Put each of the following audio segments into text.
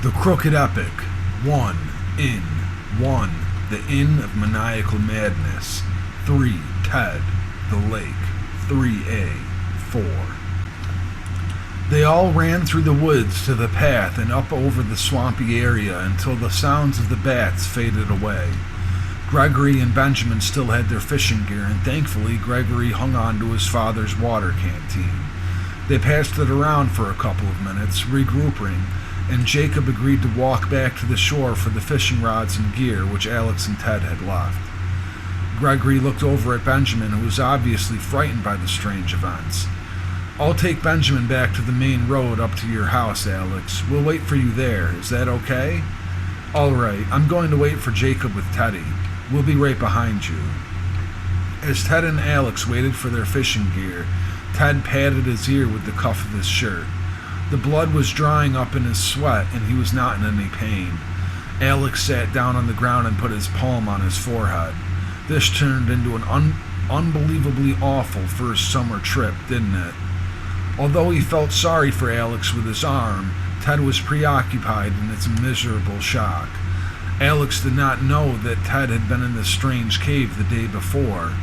The Crooked Epic. 1. Inn. 1. The Inn of Maniacal Madness. 3. Ted. The Lake. 3A. 4. They all ran through the woods to the path and up over the swampy area until the sounds of the bats faded away. Gregory and Benjamin still had their fishing gear, and thankfully Gregory hung on to his father's water canteen. They passed it around for a couple of minutes, regrouping, and Jacob agreed to walk back to the shore for the fishing rods and gear which Alex and Ted had left. Gregory looked over at Benjamin, who was obviously frightened by the strange events. "I'll take Benjamin back to the main road up to your house, Alex. We'll wait for you there. Is that okay?" "All right. I'm going to wait for Jacob with Teddy. We'll be right behind you." As Ted and Alex waited for their fishing gear, Ted patted his ear with the cuff of his shirt. The blood was drying up in his sweat, and he was not in any pain. Alex sat down on the ground and put his palm on his forehead. This turned into an unbelievably awful first summer trip, didn't it? Although he felt sorry for Alex with his arm, Ted was preoccupied in its miserable shock. Alex did not know that Ted had been in this strange cave the day before.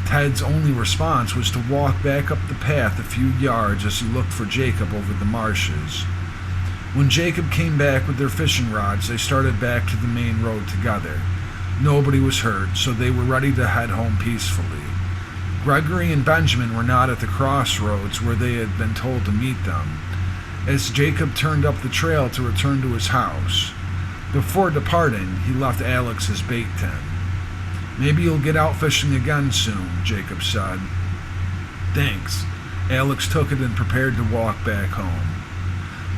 Ted's only response was to walk back up the path a few yards as he looked for Jacob over the marshes. When Jacob came back with their fishing rods, they started back to the main road together. Nobody was hurt, so they were ready to head home peacefully. Gregory and Benjamin were not at the crossroads where they had been told to meet them, as Jacob turned up the trail to return to his house. Before departing, he left Alex his bait tin. "Maybe you'll get out fishing again soon," Jacob said. "Thanks." Alex took it and prepared to walk back home.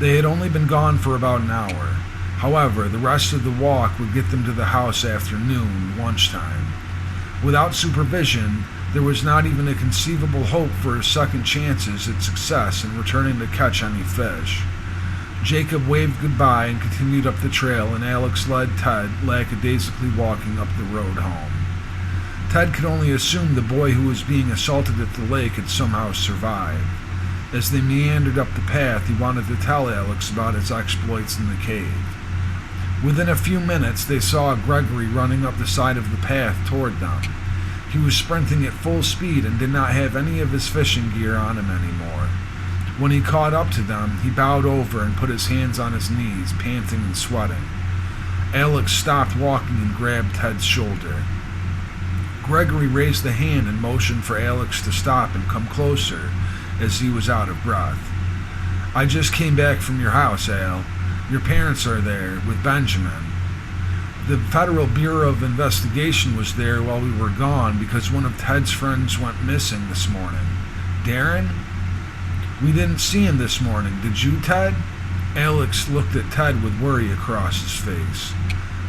They had only been gone for about an hour. However, the rest of the walk would get them to the house after noon, lunchtime. Without supervision, there was not even a conceivable hope for second chances at success in returning to catch any fish. Jacob waved goodbye and continued up the trail, and Alex led Ted, lackadaisically walking up the road home. Ted could only assume the boy who was being assaulted at the lake had somehow survived. As they meandered up the path, he wanted to tell Alex about his exploits in the cave. Within a few minutes, they saw Gregory running up the side of the path toward them. He was sprinting at full speed and did not have any of his fishing gear on him anymore. When he caught up to them, he bowed over and put his hands on his knees, panting and sweating. Alex stopped walking and grabbed Ted's shoulder. Gregory raised a hand and motioned for Alex to stop and come closer, as he was out of breath. "I just came back from your house, Al. Your parents are there, with Benjamin. The Federal Bureau of Investigation was there while we were gone because one of Ted's friends went missing this morning. Darren? We didn't see him this morning. Did you, Ted?" Alex looked at Ted with worry across his face.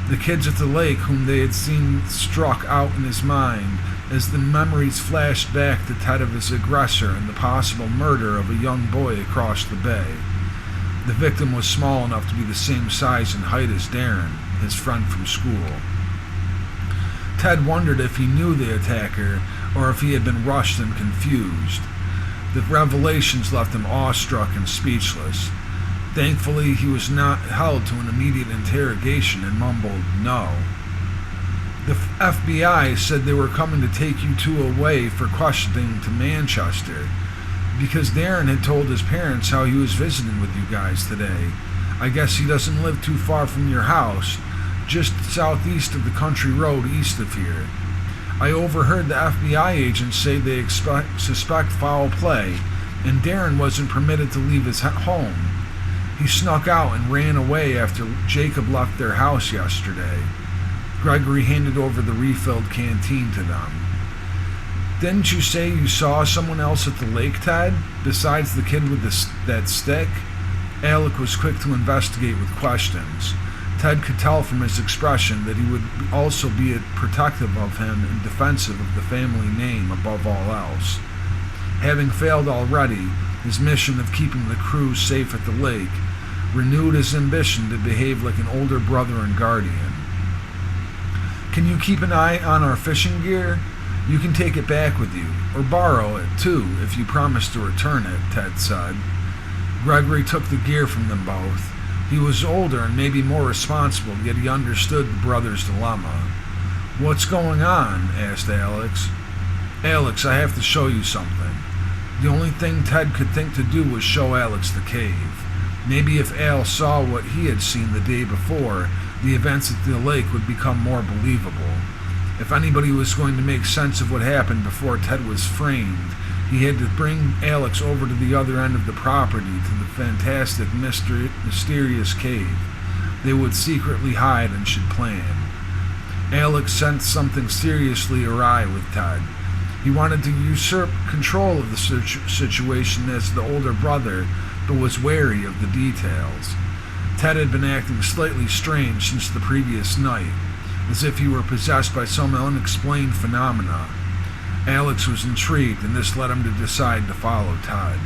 The kids at the lake whom they had seen struck out in his mind as the memories flashed back to Ted of his aggressor and the possible murder of a young boy across the bay. The victim was small enough to be the same size and height as Darren, his friend from school. Ted wondered if he knew the attacker or if he had been rushed and confused. The revelations left him awestruck and speechless. Thankfully, he was not held to an immediate interrogation and mumbled, "No." "The FBI said they were coming to take you two away for questioning to Manchester, because Darren had told his parents how he was visiting with you guys today. I guess he doesn't live too far from your house, just southeast of the country road east of here. I overheard the FBI agents say they suspect foul play, and Darren wasn't permitted to leave his home. He snuck out and ran away after Jacob left their house yesterday." Gregory handed over the refilled canteen to them. "Didn't you say you saw someone else at the lake, Ted, besides the kid with that stick?" Alec was quick to investigate with questions. Ted could tell from his expression that he would also be protective of him and defensive of the family name above all else. Having failed already, his mission of keeping the crew safe at the lake renewed his ambition to behave like an older brother and guardian. "Can you keep an eye on our fishing gear? You can take it back with you, or borrow it too, if you promise to return it," Ted said. Gregory took the gear from them both. He was older and maybe more responsible, yet he understood the brother's dilemma. "What's going on?" asked Alex. "Alex, I have to show you something." The only thing Ted could think to do was show Alex the cave. Maybe if Al saw what he had seen the day before, the events at the lake would become more believable. If anybody was going to make sense of what happened before Ted was framed, he had to bring Alex over to the other end of the property, to the fantastic, mysterious cave. They would secretly hide and should plan. Alex sensed something seriously awry with Ted. He wanted to usurp control of the situation as the older brother, but was wary of the details. Ted had been acting slightly strange since the previous night, as if he were possessed by some unexplained phenomena. Alex was intrigued, and this led him to decide to follow Ted.